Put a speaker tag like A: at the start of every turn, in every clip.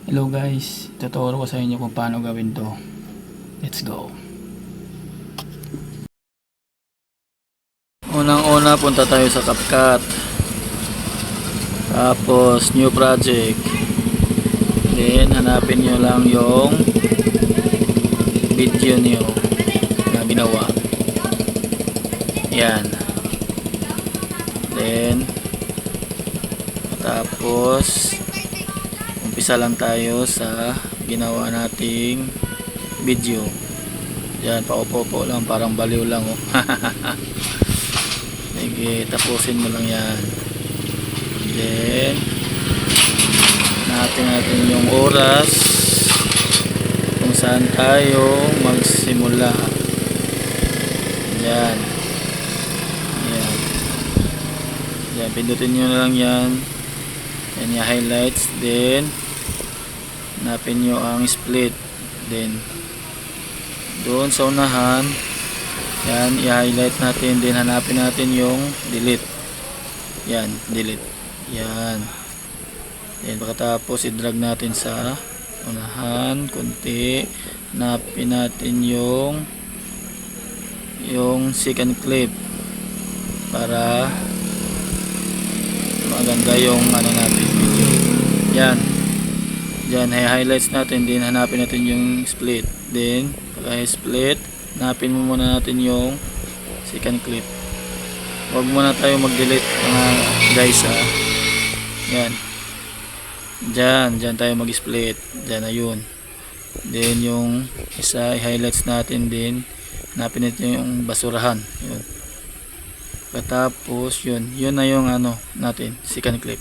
A: Hello guys, tuturo ko sa inyo kung paano gawin to. Let's go. Unang-una, punta tayo sa CapCut. Tapos new project. Then hanapin nyo lang yung video nyo na ginawa. Yan. Then tapos umpisa lang tayo sa ginawa nating video. Yan, paupo-po lang, parang baliw lang oh. Sige, tapusin mo lang yan. Then natin yung oras kung saan tayo magsimula. Yan. Yan. Yan, pindutin nyo na lang yan. Yan yung highlights. Then hanapin nyo ang split. Then doon sa unahan, yan, i-highlight natin. Then hanapin natin yung delete. Yan, delete. Yan. Then pagkatapos i-drag natin sa unahan konti. Hanapin natin yung second clip para maganda yung ano natin video. Yan. Diyan, highlights natin. Then hanapin natin yung split. Then pagka-split, hanapin mo muna natin yung second clip. Huwag muna tayo mag-delete mga guys ha. Yan. Diyan tayo mag-split. Diyan na yun. Then yung isa, highlights natin din. Hanapin natin yung basurahan. Yun. Katapos yun na yung ano natin, second clip.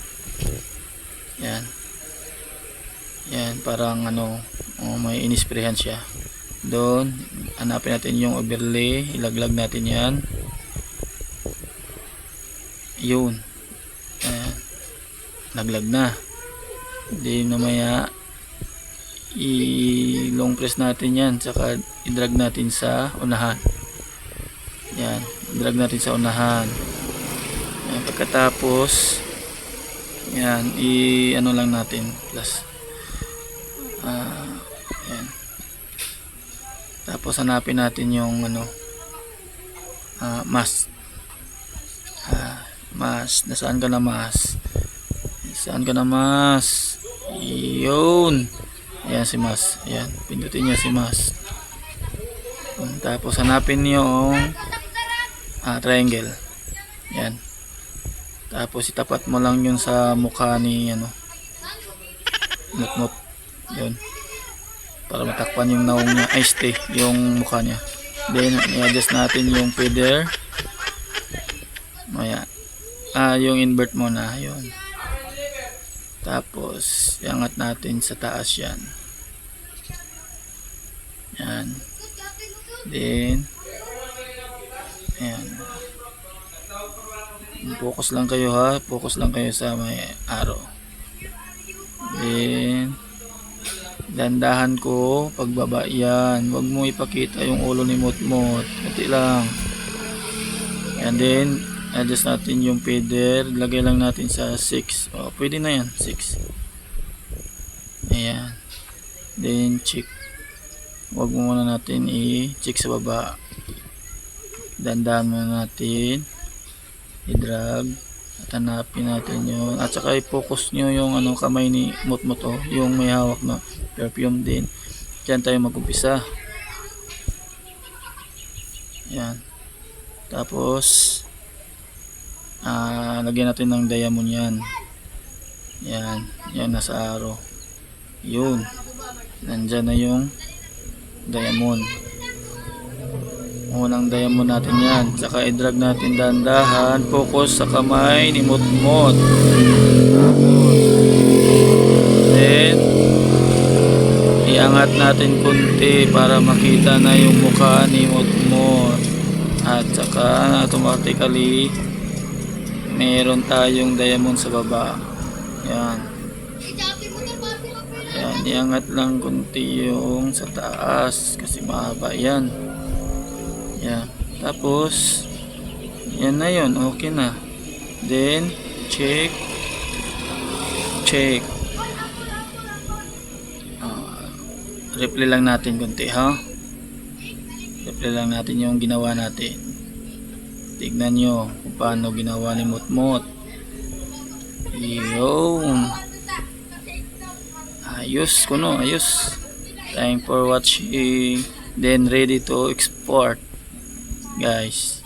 A: Yan. Yan, parang ano, may inisprehan siya. Doon, hanapin natin yung overlay, ilaglag natin yan. Yun. Ayan. Laglag na. Then namaya i-long press natin yan, saka i-drag natin sa unahan. Yan, drag natin sa unahan. Yan, pagkatapos yan, i-ano lang natin plus. Yan. Tapos hanapin natin yung ano, mask. Mask, nasaan ka na mask? Saan ka na mask? Yun. Ayan si mask. Ayan, pindutin nyo si mask. Tapos hanapin nyo yung triangle. Yan. Tapos itapat mo lang yun sa mukha ni ano, mutmut. Yun. Para matakpan yung naong niya. Ay, stay. Yung mukha niya. Then i-adjust natin yung feather. Maya. Yung invert mo na. Yun. Tapos iangat natin sa taas yan. Yan. Then ayan. Focus lang kayo ha. Focus lang kayo sa may arrow. Then dandahan ko pagbaba yan. Huwag mo ipakita yung ulo ni Mutmut. Kunti lang. And then adjust natin yung feather. Lagay lang natin sa 6. Pwede na yan. 6. Ayan. Then check. Huwag mo muna natin i-check sa baba. Dandahan muna natin. I-drag. At hanapin natin yun. At saka i-focus nyo yung ano, kamay ni Mutmut. Yung may hawak na perfume din. Diyan tayo mag-umpisa. Yan. Tapos lagyan natin ng diamond yan. Yan. Yan nasa arrow. Yun. Nandyan na yung diamond. Unang diamond natin yan. Saka i-drag natin dahan-dahan. Focus sa kamay ni Mutmut. Then iangat natin kunti para makita na yung mukha ni Mutmut. At saka automatically meron tayong diamond sa baba. Yan. Yan, iangat lang kunti yung sa taas kasi mahaba yan. Yan. Tapos yan na yun, okay na. Then check. replay lang natin konti, ha? Replay lang natin yung ginawa natin. Tignan nyo kung paano ginawa ni Mutmut. Yun. Ayos kuno, ayos. Thanks for watching. Then ready to export, guys.